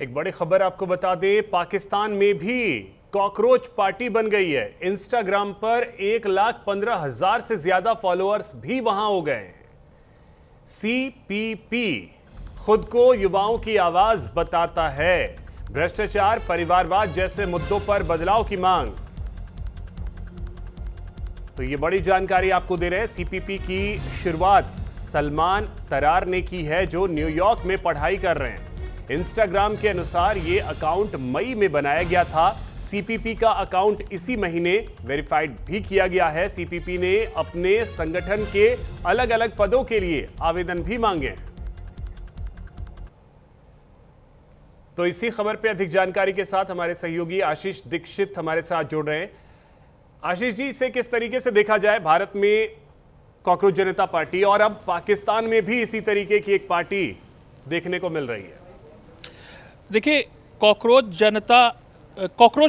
एक बड़ी खबर आपको बता दें, पाकिस्तान में भी कॉकरोच पार्टी बन गई है। इंस्टाग्राम पर 1,15,000 से ज्यादा फॉलोअर्स भी वहां हो गए हैं। CPP खुद को युवाओं की आवाज बताता है। भ्रष्टाचार, परिवारवाद जैसे मुद्दों पर बदलाव की मांग। तो ये बड़ी जानकारी आपको दे रहे हैं। CPP की शुरुआत सलमान तरार ने की है, जो न्यूयॉर्क में पढ़ाई कर रहे हैं। इंस्टाग्राम के अनुसार ये अकाउंट मई में बनाया गया था। CPP का अकाउंट इसी महीने वेरीफाइड भी किया गया है। CPP ने अपने संगठन के अलग अलग पदों के लिए आवेदन भी मांगे हैं। तो इसी खबर पे अधिक जानकारी के साथ हमारे सहयोगी आशीष दीक्षित हमारे साथ जुड़ रहे हैं। आशीष जी, इसे किस तरीके से देखा जाए? भारत में कॉकरोच जनता पार्टी और अब पाकिस्तान में भी इसी तरीके की एक पार्टी देखने को मिल रही है। देखिए, कॉकरोच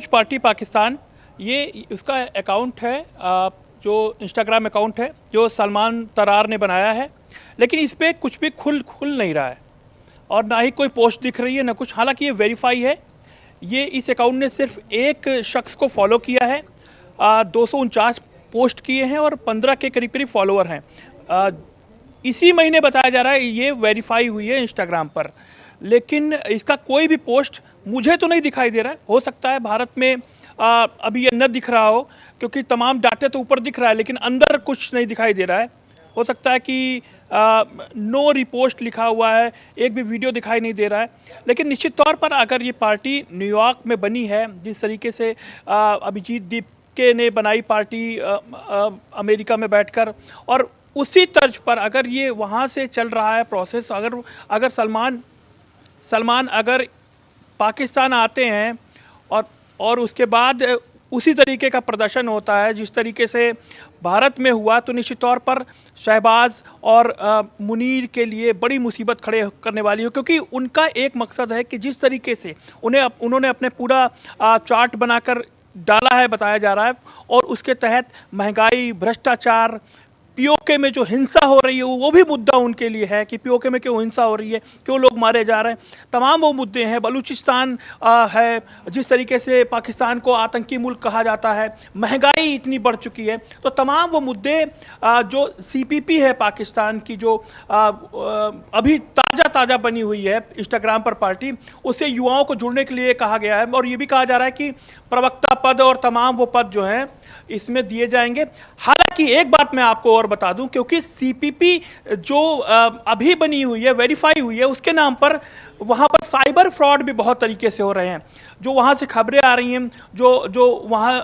पार्टी पाकिस्तान, ये उसका अकाउंट है, जो इंस्टाग्राम अकाउंट है जो सलमान तरार ने बनाया है। लेकिन इस पर कुछ भी खुल नहीं रहा है और ना ही कोई पोस्ट दिख रही है ना कुछ। हालांकि ये वेरीफाई है। ये इस अकाउंट ने सिर्फ एक शख्स को फॉलो किया है, 249 पोस्ट किए हैं और 15 के करीब फॉलोअर हैं। इसी महीने बताया जा रहा है ये वेरीफाई हुई है इंस्टाग्राम पर, लेकिन इसका कोई भी पोस्ट मुझे तो नहीं दिखाई दे रहा है। हो सकता है भारत में अभी ये न दिख रहा हो, क्योंकि तमाम डाटे तो ऊपर दिख रहा है लेकिन अंदर कुछ नहीं दिखाई दे रहा है। हो सकता है कि नो रिपोस्ट लिखा हुआ है, एक भी वीडियो दिखाई नहीं दे रहा है। लेकिन निश्चित तौर पर अगर ये पार्टी न्यूयॉर्क में बनी है, जिस तरीके से अभिजीत दीपके ने बनाई पार्टी अमेरिका में बैठकर, और उसी तर्ज पर अगर ये वहाँ से चल रहा है प्रोसेस, अगर सलमान अगर पाकिस्तान आते हैं और उसके बाद उसी तरीके का प्रदर्शन होता है जिस तरीके से भारत में हुआ, तो निश्चित तौर पर शहबाज और मुनीर के लिए बड़ी मुसीबत खड़े करने वाली हो। क्योंकि उनका एक मकसद है कि जिस तरीके से उन्होंने अपने पूरा चार्ट बनाकर डाला है, बताया जा रहा है, और उसके तहत महंगाई, भ्रष्टाचार, POK में जो हिंसा हो रही है वो भी मुद्दा उनके लिए है कि POK में क्यों हिंसा हो रही है, क्यों लोग मारे जा रहे हैं, तमाम वो मुद्दे हैं। बलूचिस्तान है, जिस तरीके से पाकिस्तान को आतंकी मुल्क कहा जाता है, महंगाई इतनी बढ़ चुकी है, तो तमाम वो मुद्दे जो CPP है पाकिस्तान की, जो अभी ताज़ा बनी हुई है इंस्टाग्राम पर पार्टी, उससे युवाओं को जुड़ने के लिए कहा गया है। और ये भी कहा जा रहा है कि प्रवक्ता पद और तमाम वो पद जो हैं इसमें दिए जाएंगे। हालांकि एक बात मैं आपको और बता दूं, क्योंकि CPP जो अभी बनी हुई है, वेरीफाई हुई है, उसके नाम पर वहां पर साइबर फ्रॉड भी बहुत तरीके से हो रहे हैं। जो वहां से खबरें आ रही हैं, जो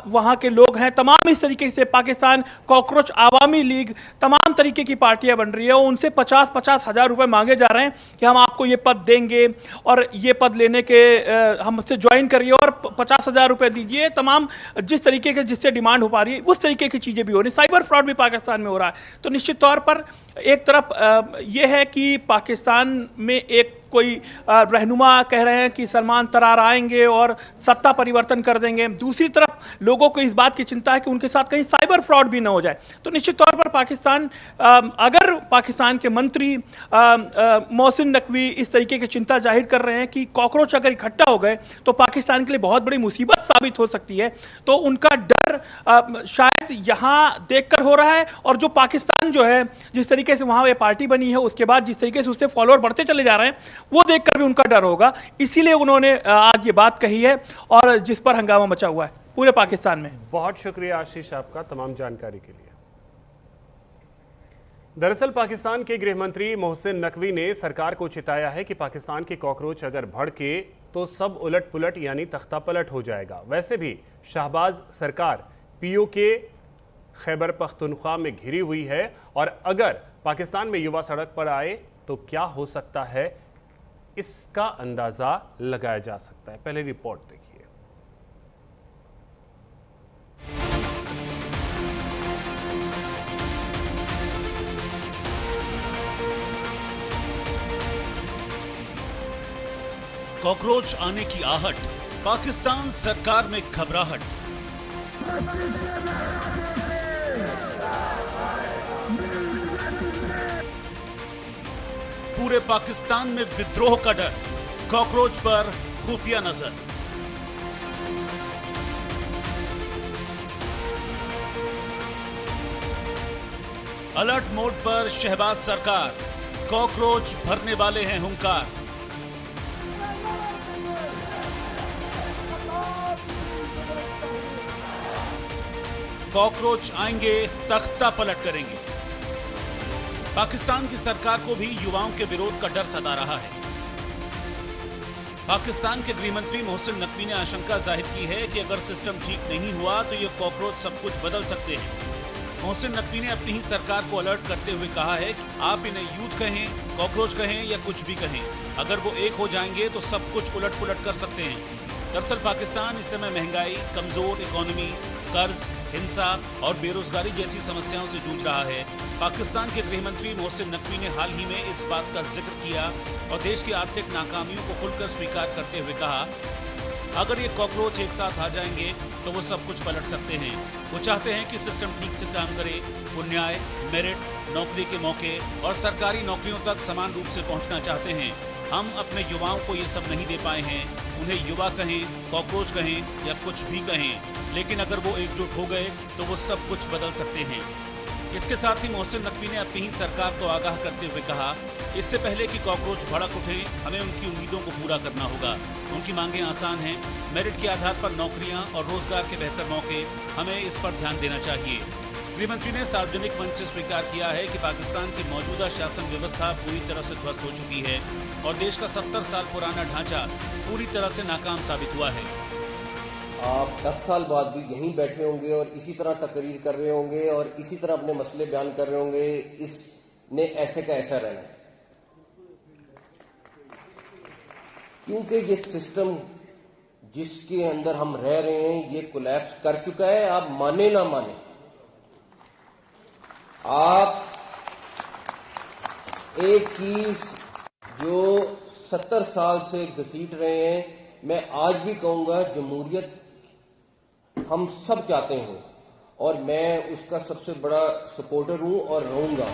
वहां के लोग हैं, तमाम इस तरीके से पाकिस्तान कॉकरोच आवामी लीग, तमाम तरीके की पार्टियां बन रही है। उनसे 50-50 हज़ार रुपए मांगे जा रहे हैं कि हम आपको ये पद देंगे और ये पद लेने के हमसे ज्वाइन करिए और 50,000 रुपए दीजिए। तमाम जिस तरीके के जिससे डिमांड हो पा रही है, उस तरीके की चीज़ें भी हो रही। साइबर फ्रॉड भी पाकिस्तान में हो रहा है। तो निश्चित तौर पर एक तरफ यह है कि पाकिस्तान में एक कोई रहनुमा कह रहे हैं कि सलमान तरार आएंगे और सत्ता परिवर्तन कर देंगे। दूसरी तरफ लोगों को इस बात की चिंता है कि उनके साथ कहीं साइबर फ्रॉड भी ना हो जाए। तो निश्चित तौर पर अगर पाकिस्तान के मंत्री मोहसिन नकवी इस तरीके की चिंता जाहिर कर रहे हैं कि कॉकरोच अगर इकट्ठा हो गए तो पाकिस्तान के लिए बहुत बड़ी मुसीबत साबित हो सकती है, तो उनका डर शायद यहाँ देखकर हो रहा है। और जो पाकिस्तान जो है, जिस तरीके से वहाँ ये पार्टी बनी है, उसके बाद जिस तरीके से उससे फॉलोअर बढ़ते चले जा रहे हैं, वो देखकर भी उनका डर होगा। इसीलिए उन्होंने आज ये बात कही है और जिस पर हंगामा मचा हुआ है पूरे पाकिस्तान में। बहुत शुक्रिया आशीष आपका तमाम जानकारी के लिए। दरअसल पाकिस्तान के गृह मंत्री मोहसिन नकवी ने सरकार को चिताया है कि पाकिस्तान के कॉकरोच अगर भड़के तो सब उलट पुलट यानी तख्ता पलट हो जाएगा। वैसे भी शहबाज सरकार POK खैबर पख्तूनख्वा में घिरी हुई है, और अगर पाकिस्तान में युवा सड़क पर आए तो क्या हो सकता है, इसका अंदाजा लगाया जा सकता है। पहले रिपोर्ट देखिए। कॉकरोच आने की आहट, पाकिस्तान सरकार में घबराहट। पूरे पाकिस्तान में विद्रोह का डर, कॉकरोच पर खुफिया नजर। अलर्ट मोड पर शहबाज सरकार, कॉकरोच भरने वाले हैं हुंकार। कॉकरोच आएंगे, तख्ता पलट करेंगे। पाकिस्तान की सरकार को भी युवाओं के विरोध का डर सता रहा है। पाकिस्तान के गृह मंत्री मोहसिन नकवी ने आशंका जाहिर की है कि अगर सिस्टम ठीक नहीं हुआ तो ये कॉकरोच सब कुछ बदल सकते हैं। मोहसिन नकवी ने अपनी ही सरकार को अलर्ट करते हुए कहा है कि आप इन्हें यूथ कहें, कॉकरोच कहें या कुछ भी कहें, अगर वो एक हो जाएंगे तो सब कुछ उलट पुलट कर सकते हैं। दरअसल पाकिस्तान इस समय महंगाई, कमजोर इकोनॉमी, कर्ज, हिंसा और बेरोजगारी जैसी समस्याओं से जूझ रहा है। पाकिस्तान के गृह मंत्री मोहसिन नकवी ने हाल ही में इस बात का जिक्र किया और देश की आर्थिक नाकामियों को खुलकर स्वीकार करते हुए कहा, अगर ये कॉकरोच एक साथ आ जाएंगे तो वो सब कुछ पलट सकते हैं। वो चाहते हैं कि सिस्टम ठीक से काम करे, वो न्याय, मेरिट, नौकरी के मौके और सरकारी नौकरियों तक समान रूप से पहुंचना चाहते हैं। हम अपने युवाओं को ये सब नहीं दे पाए हैं। उन्हें युवा कहें, कॉकरोच कहें या कुछ भी कहें, लेकिन अगर वो एकजुट हो गए तो वो सब कुछ बदल सकते हैं। इसके साथ ही मोहसिन नकवी ने अपनी ही सरकार को आगाह करते हुए कहा, इससे पहले कि कॉकरोच भड़क उठे, हमें उनकी उम्मीदों को पूरा करना होगा। उनकी मांगें आसान हैं, मेरिट के आधार पर नौकरियां और रोजगार के बेहतर मौके, हमें इस पर ध्यान देना चाहिए। गृहमंत्री ने सार्वजनिक मंच से स्वीकार किया है कि पाकिस्तान की मौजूदा शासन व्यवस्था पूरी तरह से ध्वस्त हो चुकी है और देश का 70 साल पुराना ढांचा पूरी तरह से नाकाम साबित हुआ है। आप 10 साल बाद भी यहीं बैठे होंगे और इसी तरह तकरीर कर रहे होंगे और इसी तरह अपने मसले बयान कर रहे होंगे। इसने ऐसे का ऐसा रहना है, क्योंकि ये सिस्टम जिसके अंदर हम रह रहे हैं ये कोलैप्स कर चुका है। आप माने ना माने, आप एक चीज जो 70 साल से घसीट रहे हैं, मैं आज भी कहूंगा जमहूरियत हम सब चाहते हैं और मैं उसका सबसे बड़ा सपोर्टर हूं और रहूंगा।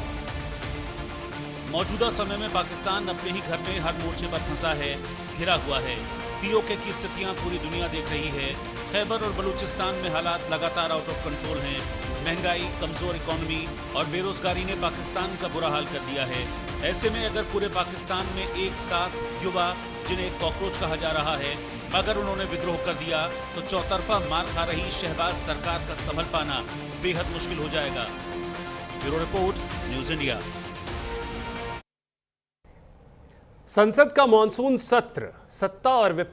मौजूदा समय में पाकिस्तान अपने ही घर में हर मोर्चे पर फंसा है, घिरा हुआ है। पीओके की स्थितियां पूरी दुनिया देख रही है। खैबर और बलूचिस्तान में हालात लगातार आउट ऑफ कंट्रोल हैं। महंगाई, कमजोर इकोनॉमी और बेरोजगारी ने पाकिस्तान का बुरा हाल कर दिया है। ऐसे में अगर पूरे पाकिस्तान में एक साथ युवा, जिन्हें कॉकरोच कहा जा रहा है, अगर उन्होंने विद्रोह कर दिया तो चौतरफा मार खा रही शहबाज सरकार का संभल पाना बेहद मुश्किल हो जाएगा। Bureau report, news India. संसद का मॉनसून सत्र सत्ता और विपक्ष